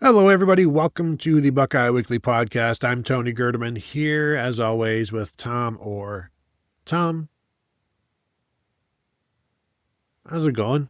Hello, everybody. Welcome to the Buckeye Weekly Podcast. I'm Tony Gerdeman here, as always, with Tom Orr. Tom, how's it going?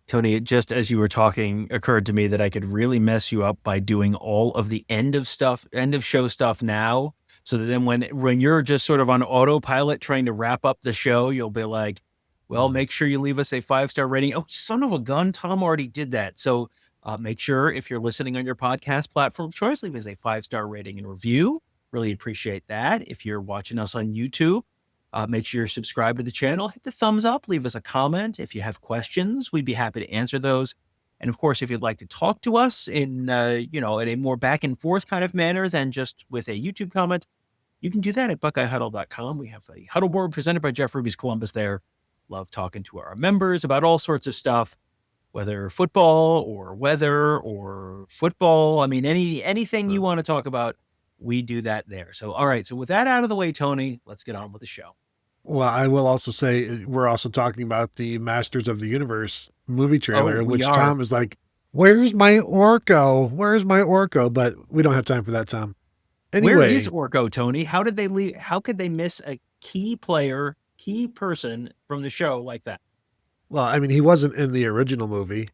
Tony, it just as you were talking occurred to me that I could really mess you up by doing all of the end of show stuff now. So that then when you're just sort of on autopilot trying to wrap up the show, you'll be like, well, make sure you leave us a 5-star rating. Oh, son of a gun. Tom already did that. So make sure if you're listening on your podcast platform of choice, leave us a 5-star rating and review. Really appreciate that. If you're watching us on YouTube, make sure you're subscribed to the channel, hit the thumbs up, leave us a comment. If you have questions, we'd be happy to answer those. And of course, if you'd like to talk to us in in a more back and forth kind of manner than just with a YouTube comment, you can do that at BuckeyeHuddle.com. We have a huddle board presented by Jeff Ruby's Columbus there. Love talking to our members about all sorts of stuff, whether football or weather or football. I mean, anything you want to talk about, we do that there. So, all right. So with that out of the way, Tony, let's get on with the show. Well, I will also say we're also talking about the Masters of the Universe movie trailer, We which are. Tom is like, where's my Orko? Where's my Orko? But we don't have time for that, Tom. Where is Anyway, Orko, Tony? How did they leave? How could they miss a key player, key person from the show like that? well, I mean, he wasn't in the original movie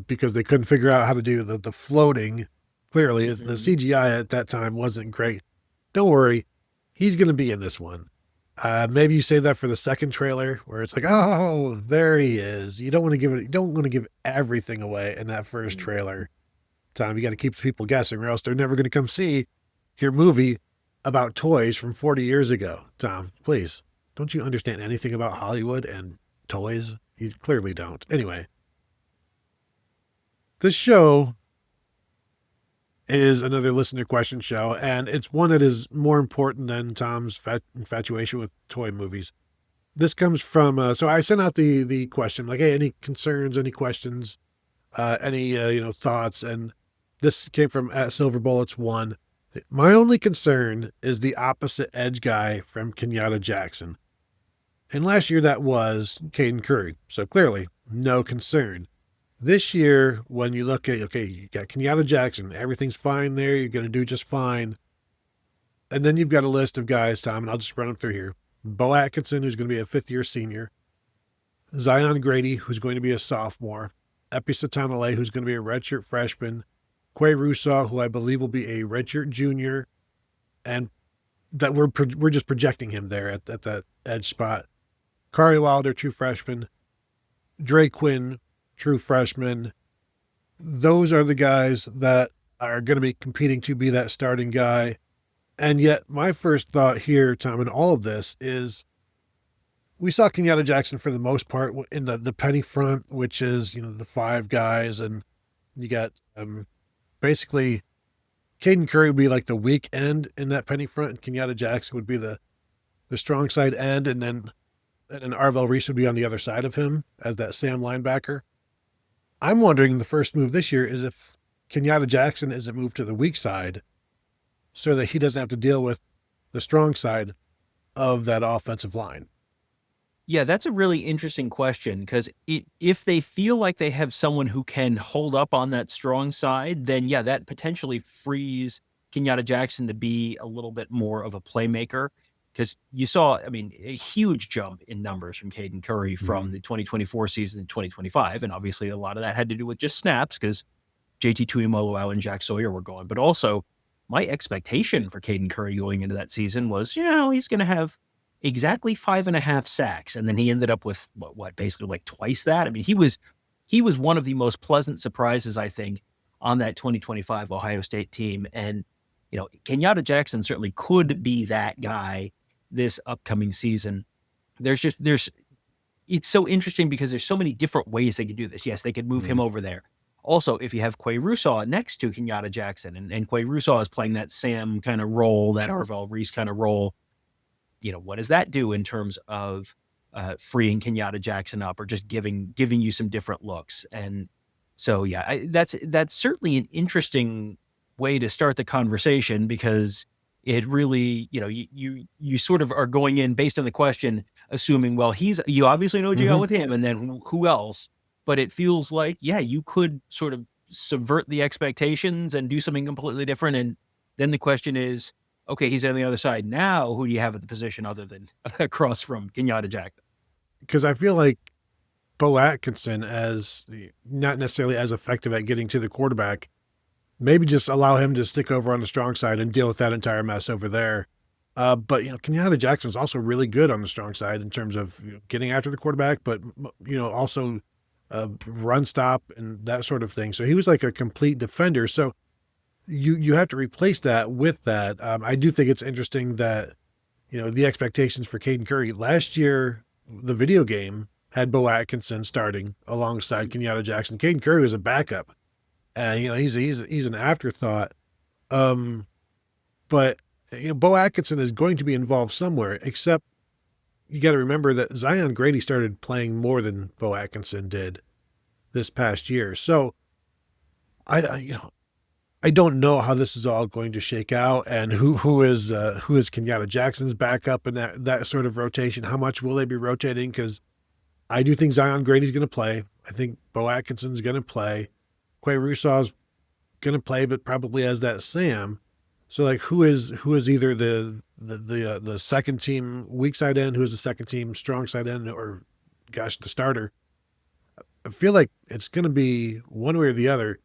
because they couldn't figure out how to do the floating. Clearly, the CGI at that time wasn't great. Don't worry, he's going to be in this one. Maybe you save that for the second trailer where it's like, oh, there he is. You don't want to give everything away in that first trailer. Tom, you got to keep people guessing or else they're never going to come see your movie about toys from 40 years ago. Tom, please, don't you understand anything about Hollywood and toys? You clearly don't. Anyway, this show is another listener question show, and it's one that is more important than Tom's infatuation with toy movies. This comes from, so I sent out the question, like, hey, any concerns, any questions, any, thoughts, and this came from at Silver Bullets 1. My only concern is the opposite edge guy from Kenyatta Jackson. And last year that was Caden Curry, so clearly no concern. This year, when you look at, okay, you got Kenyatta Jackson, everything's fine there, you're going to do just fine. And then you've got a list of guys, Tom, and I'll just run them through here. Bo Atkinson, who's going to be a fifth-year senior. Zion Grady, who's going to be a sophomore. Epi Satanale, who's going to be a redshirt freshman. Quay Rusaw, who I believe will be a redshirt junior. And that we're just projecting him there at that edge spot. Kari Wilder, true freshman. Dre Quinn, true freshman. Those are the guys that are going to be competing to be that starting guy. And yet my first thought here, Tom, in all of this is we saw Kenyatta Jackson for the most part in the penny front, which is, the five guys. And you got basically Caden Curry would be like the weak end in that penny front, and Kenyatta Jackson would be the strong side end. And then Arvell Reese would be on the other side of him as that Sam linebacker. I'm wondering the first move this year is if Kenyatta Jackson isn't moved to the weak side so that he doesn't have to deal with the strong side of that offensive line. Yeah, that's a really interesting question because if they feel like they have someone who can hold up on that strong side, then yeah, that potentially frees Kenyatta Jackson to be a little bit more of a playmaker. Because you saw, I mean, a huge jump in numbers from Caden Curry from the 2024 season to 2025. And obviously a lot of that had to do with just snaps because JT Tuimoloau and Jack Sawyer were gone. But also my expectation for Caden Curry going into that season was, he's going to have exactly 5.5 sacks. And then he ended up with basically like twice that. I mean, he was one of the most pleasant surprises, I think, on that 2025 Ohio State team. And, Kenyatta Jackson certainly could be that guy this upcoming season. It's so interesting because there's so many different ways they could do this. Yes, they could move him over there. Also, if you have Quay Rusaw next to Kenyatta Jackson, and Quay Rusaw is playing that Sam kind of role, that Arvell Reese kind of role, what does that do in terms of freeing Kenyatta Jackson up or just giving you some different looks? And so, yeah, that's certainly an interesting way to start the conversation because it really, you sort of are going in based on the question, assuming, well, you obviously know what you got with him, and then who else? But it feels like, yeah, you could sort of subvert the expectations and do something completely different. And then the question is, okay, he's on the other side now. Who do you have at the position other than across from Kenyatta Jackson? Because I feel like Bo Atkinson, as not necessarily as effective at getting to the quarterback, maybe just allow him to stick over on the strong side and deal with that entire mess over there. But Kenyatta Jackson is also really good on the strong side in terms of getting after the quarterback, but also run stop and that sort of thing. So he was like a complete defender. So you have to replace that with that. I do think it's interesting that the expectations for Caden Curry last year, the video game had Bo Atkinson starting alongside Kenyatta Jackson. Caden Curry was a backup, and he's an afterthought. But Bo Atkinson is going to be involved somewhere. Except you got to remember that Zion Grady started playing more than Bo Atkinson did this past year. So I don't know how this is all going to shake out, and who is Kenyatta Jackson's backup in that sort of rotation. How much will they be rotating? Because I do think Zion Grady's going to play. I think Bo Atkinson's going to play. Quay Rusaw's going to play, but probably as that Sam. So like, who is either the second team weak side end, who is the second team strong side end, or the starter? I feel like it's going to be one way or the other.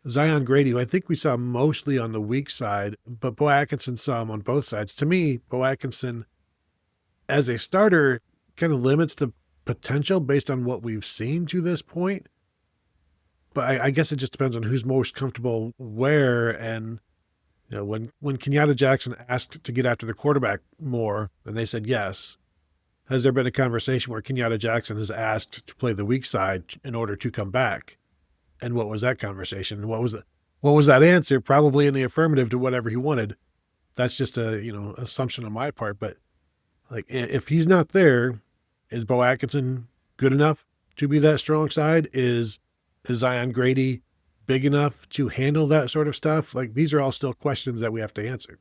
Zion Grady, who I think we saw mostly on the weak side, but Bo Atkinson saw him on both sides. To me, Bo Atkinson as a starter kind of limits the potential based on what we've seen to this point. But I guess it just depends on who's most comfortable where. And when Kenyatta Jackson asked to get after the quarterback more, and they said yes, has there been a conversation where Kenyatta Jackson has asked to play the weak side in order to come back? And what was that conversation? What was that answer? Probably in the affirmative to whatever he wanted. That's just a assumption on my part. But like, if he's not there, is Bo Atkinson good enough to be that strong side? Is Zion Grady big enough to handle that sort of stuff? Like, these are all still questions that we have to answer.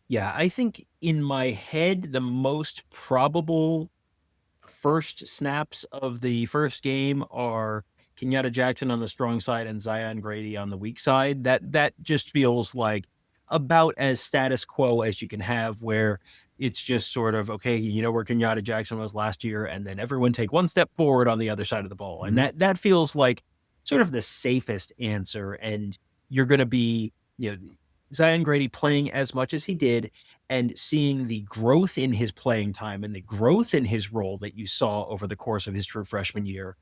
Yeah, I think in my head, the most probable first snaps of the first game are Kenyatta Jackson on the strong side and Zion Grady on the weak side. That just feels like about as status quo as you can have, where it's just sort of, okay, where Kenyatta Jackson was last year, and then everyone take one step forward on the other side of the ball. Mm-hmm. And that feels like sort of the safest answer. And you're going to be, Zion Grady playing as much as he did and seeing the growth in his playing time and the growth in his role that you saw over the course of his true freshman year.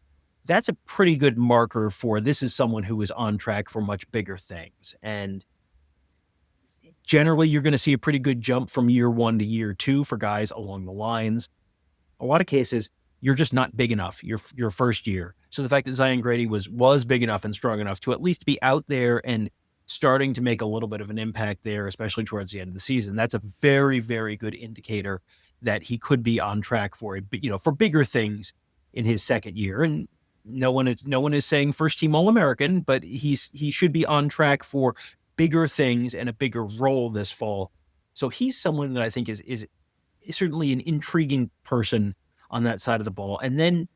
That's a pretty good marker for this is someone who is on track for much bigger things. And generally, you're going to see a pretty good jump from year 1 to year 2 for guys along the lines. A lot of cases, you're just not big enough your first year. So the fact that Zion Grady was big enough and strong enough to at least be out there and starting to make a little bit of an impact there, especially towards the end of the season, that's a very, very good indicator that he could be on track for for bigger things in his second year. And no one is saying first team All-American, but he should be on track for bigger things and a bigger role this fall. So he's someone that I think is certainly an intriguing person on that side of the ball. And then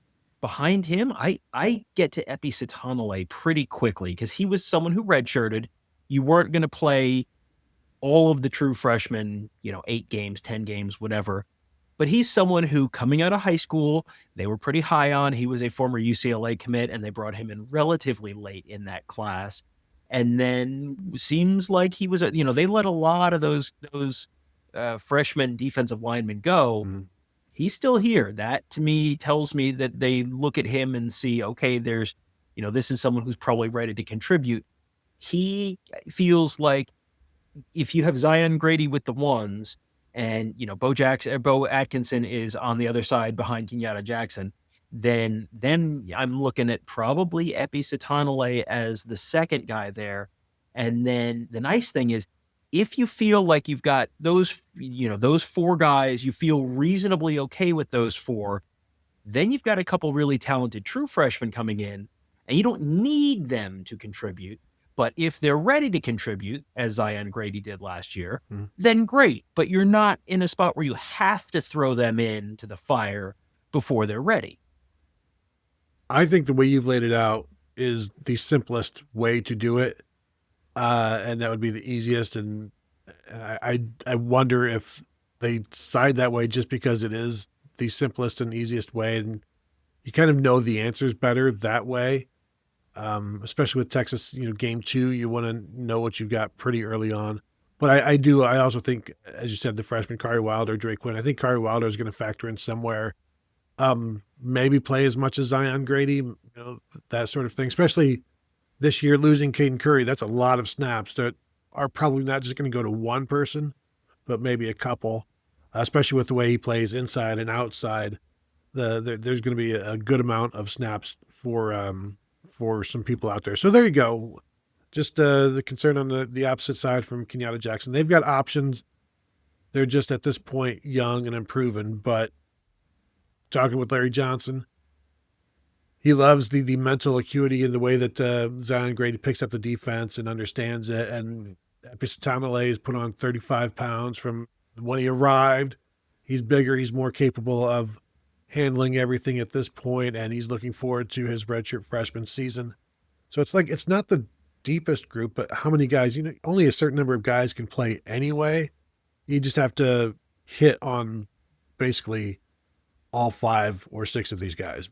behind him, I get to Epi Sitanale pretty quickly because he was someone who redshirted. You weren't going to play all of the true freshmen, 8 games, 10 games, whatever. But he's someone who, coming out of high school, they were pretty high on. He was a former UCLA commit, and they brought him in relatively late in that class. And then seems like he was, they let a lot of those freshman defensive linemen go. Mm-hmm. He's still here. That to me tells me that they look at him and see, okay, there's, this is someone who's probably ready to contribute. He feels like if you have Zion Grady with the ones and, Bo Atkinson is on the other side behind Kenyatta Jackson, then I'm looking at probably Epi Sitanale as the second guy there. And then the nice thing is, if you feel like you've got those 4 guys, you feel reasonably okay with those 4, then you've got a couple really talented true freshmen coming in, and you don't need them to contribute. But if they're ready to contribute, as Zion Grady did last year, then great. But you're not in a spot where you have to throw them into the fire before they're ready. I think the way you've laid it out is the simplest way to do it. And that would be the easiest. And I wonder if they decide that way just because it is the simplest and easiest way. And you kind of know the answers better that way. Especially with Texas, game 2, you want to know what you've got pretty early on. But I also think, as you said, the freshman Kari Wilder, Drake Quinn, I think Kari Wilder is going to factor in somewhere. Maybe play as much as Zion Grady, that sort of thing, especially this year losing Caden Curry. That's a lot of snaps that are probably not just going to go to one person, but maybe a couple, especially with the way he plays inside and outside. There's going to be a good amount of snaps for some people out there. So there you go. Just the concern on the opposite side from Kenyatta Jackson. They've got options. They're just at this point young and unproven. But talking with Larry Johnson, he loves the mental acuity and the way that Zion Grady picks up the defense and understands it. And Epistanale has put on 35 pounds from when he arrived. He's bigger. He's more capable of handling everything at this point, and he's looking forward to his redshirt freshman season. So it's not the deepest group, but how many guys, only a certain number of guys can play anyway. You just have to hit on basically all 5 or 6 of these guys.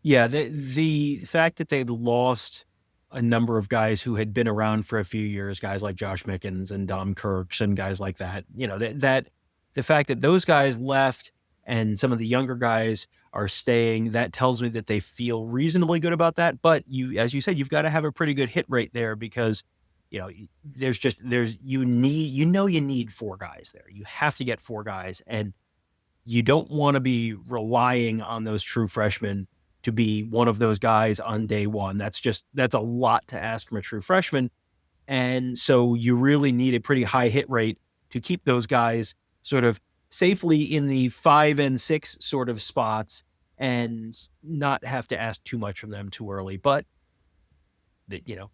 Yeah, the fact that they'd lost a number of guys who had been around for a few years, guys like Josh Mickens and Dom Kirks and guys like that, that the fact that those guys left and some of the younger guys are staying, that tells me that they feel reasonably good about that. But as you said, you've got to have a pretty good hit rate there because, you need 4 guys there. You have to get 4 guys, and you don't want to be relying on those true freshmen to be one of those guys on day one. That's a lot to ask from a true freshman. And so you really need a pretty high hit rate to keep those guys sort of safely in the 5 and 6 sort of spots and not have to ask too much from them too early. But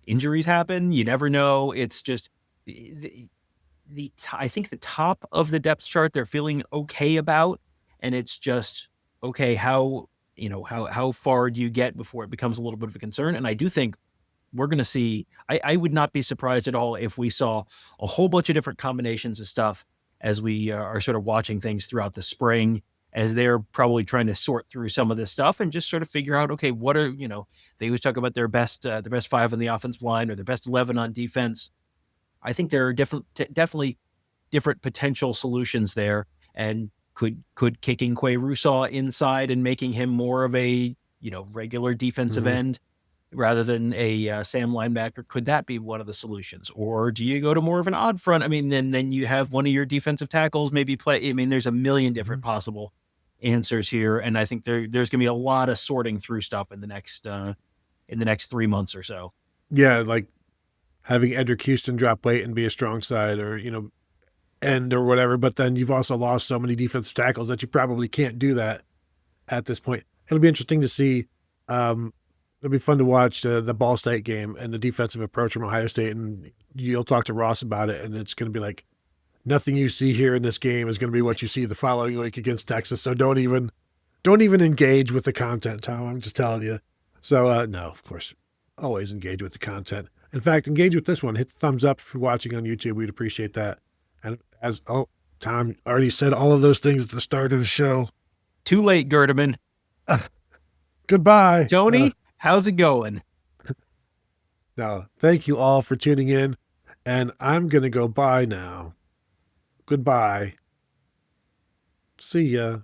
injuries happen. You never know. It's just I think the top of the depth chart they're feeling okay about, and it's just okay. How far do you get before it becomes a little bit of a concern? And I do think we're going to see. I would not be surprised at all if we saw a whole bunch of different combinations of stuff as we are sort of watching things throughout the spring, as they're probably trying to sort through some of this stuff and just sort of figure out, okay, what are, they always talk about their best 5 on the offensive line or their best 11 on defense. I think there are definitely different potential solutions there, and could kicking Quay Russaw inside and making him more of a, regular defensive end rather than a Sam linebacker, could that be one of the solutions? Or do you go to more of an odd front? I mean, then you have one of your defensive tackles maybe play. I mean, there's a million different possible answers here, and I think there's going to be a lot of sorting through stuff in the next 3 months or so. Yeah, like having Edric Houston drop weight and be a strong side, or end or whatever. But then you've also lost so many defensive tackles that you probably can't do that at this point. It'll be interesting to see. It'll be fun to watch the Ball State game and the defensive approach from Ohio State, and you'll talk to Ross about it, and it's going to be like, nothing you see here in this game is going to be what you see the following week against Texas. So don't even engage with the content, Tom. I'm just telling you. So no, of course, always engage with the content. In fact, engage with this one. Hit the thumbs up if you're watching on YouTube. We'd appreciate that. And Tom already said all of those things at the start of the show. Too late, Gerdeman. Goodbye, Tony. How's it going? No, thank you all for tuning in, and I'm going to go bye now. Goodbye. See ya.